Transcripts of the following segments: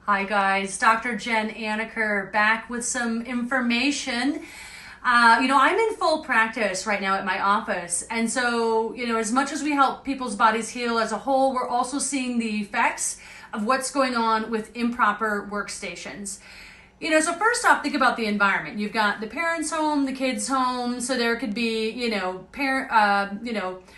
Hi guys, Dr. Jen Anaker back with some information. I'm in full practice right now at my office. And so, as much as we help people's bodies heal as a whole, we're also seeing the effects of what's going on with improper workstations. So first off, think about the environment. You've got the parents' home, the kids' home. So there could be,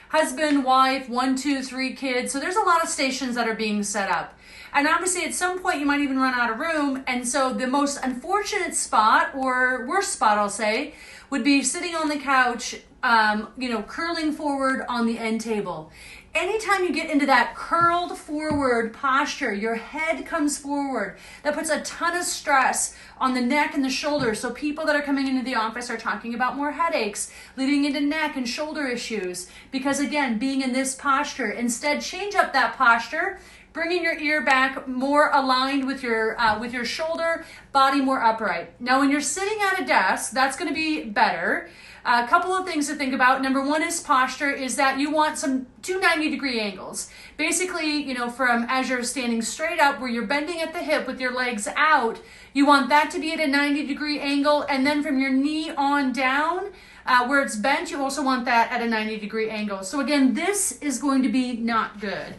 husband, wife, 1, 2, 3 kids. So there's a lot of stations that are being set up. And obviously at some point you might even run out of room. And so the most unfortunate spot, or worst spot I'll say, would be sitting on the couch, curling forward on the end table. Anytime you get into that curled forward posture, your head comes forward. That puts a ton of stress on the neck and the shoulders. So people that are coming into the office are talking about more headaches, leading into neck and shoulder issues. Because again, being in this posture, instead change up that posture, bringing your ear back more aligned with your shoulder, body more upright. Now, when you're sitting at a desk, that's going to be better. A couple of things to think about. Number one is posture, is that you want two 90-degree angles. Basically, from as you're standing straight up where you're bending at the hip with your legs out, you want that to be at a 90-degree angle. And then from your knee on down, where it's bent, you also want that at a 90-degree angle. So again, this is going to be not good.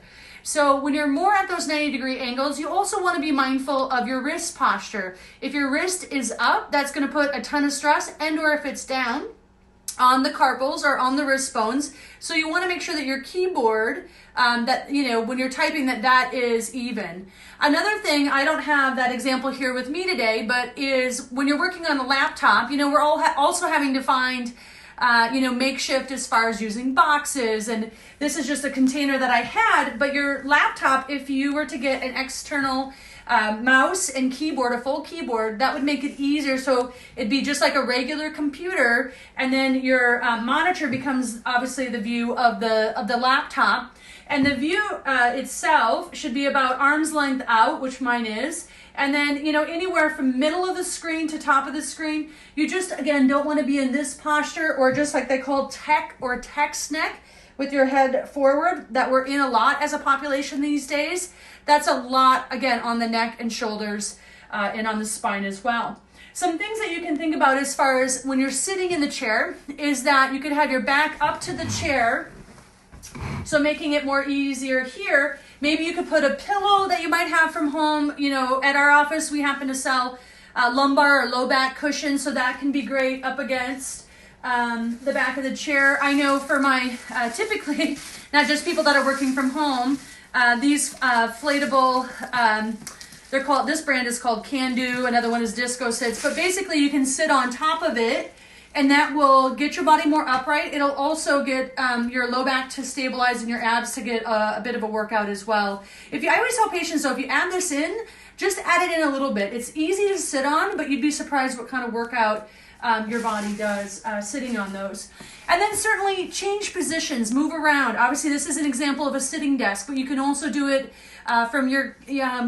So when you're more at those 90-degree angles, you also want to be mindful of your wrist posture. If your wrist is up, that's going to put a ton of stress, and or if it's down, on the carpals or on the wrist bones. So you want to make sure that your keyboard, when you're typing, that is even. Another thing, I don't have that example here with me today, but is when you're working on a laptop, we're all also having to find makeshift as far as using boxes. And this is just a container that I had, but your laptop, if you were to get an external mouse and keyboard, a full keyboard, that would make it easier. So it'd be just like a regular computer, and then your monitor becomes obviously the view of the laptop, and the view itself should be about arm's length out, which mine is. And then, anywhere from middle of the screen to top of the screen, you just, again, don't want to be in this posture, or just like they call tech or text neck, with your head forward, that we're in a lot as a population these days. That's a lot, again, on the neck and shoulders and on the spine as well. Some things that you can think about as far as when you're sitting in the chair is that you could have your back up to the chair, so making it more easier here. Maybe you could put a pillow that you might have from home. At our office, we happen to sell lumbar or low back cushions, so that can be great up against the back of the chair. I know for my, typically, not just people that are working from home, these inflatable, this brand is called Can Do, another one is Disco Sits, but basically you can sit on top of it, and that will get your body more upright. It'll also get your low back to stabilize and your abs to get a bit of a workout as well. I always tell patients, though, if you add this in, just add it in a little bit. It's easy to sit on, but you'd be surprised what kind of workout your body does sitting on those. And then certainly change positions, move around. Obviously, this is an example of a sitting desk, but you can also do it from your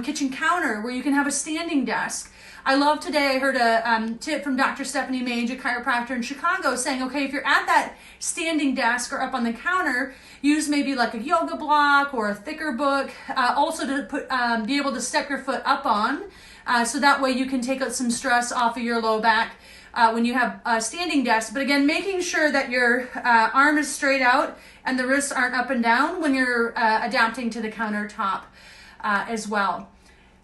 kitchen counter, where you can have a standing desk. I love today, I heard a tip from Dr. Stephanie Mange, a chiropractor in Chicago, saying, okay, if you're at that standing desk or up on the counter, use maybe like a yoga block or a thicker book, also to be able to step your foot up on, so that way you can take out some stress off of your low back when you have a standing desk. But again, making sure that your arm is straight out and the wrists aren't up and down when you're adapting to the countertop as well.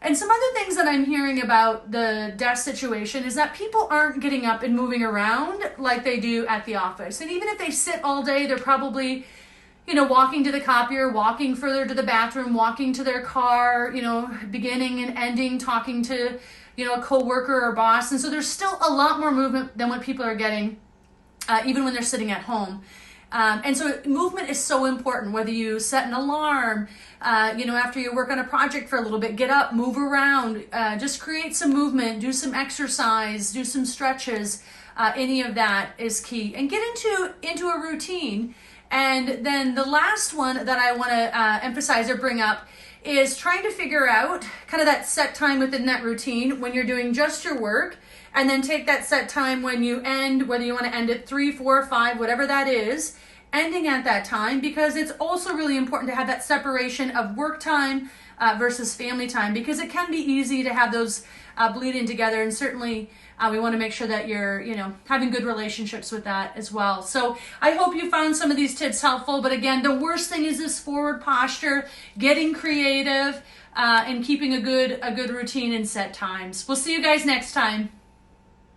And some other things that I'm hearing about the desk situation is that people aren't getting up and moving around like they do at the office. And even if they sit all day, they're probably, walking to the copier, walking further to the bathroom, walking to their car, beginning and ending, talking to, a coworker or boss. And so there's still a lot more movement than what people are getting, even when they're sitting at home. And so movement is so important, whether you set an alarm, after you work on a project for a little bit, get up, move around, just create some movement, do some exercise, do some stretches. Any of that is key. And get into a routine. And then the last one that I want to emphasize or bring up is trying to figure out kind of that set time within that routine when you're doing just your work, and then take that set time when you end, whether you want to end at 3, 4, 5, whatever that is, ending at that time, because it's also really important to have that separation of work time versus family time, because it can be easy to have those bleed in together. And certainly we want to make sure that you're, having good relationships with that as well. So I hope you found some of these tips helpful. But again, the worst thing is this forward posture, getting creative, and keeping a good routine and set times. We'll see you guys next time.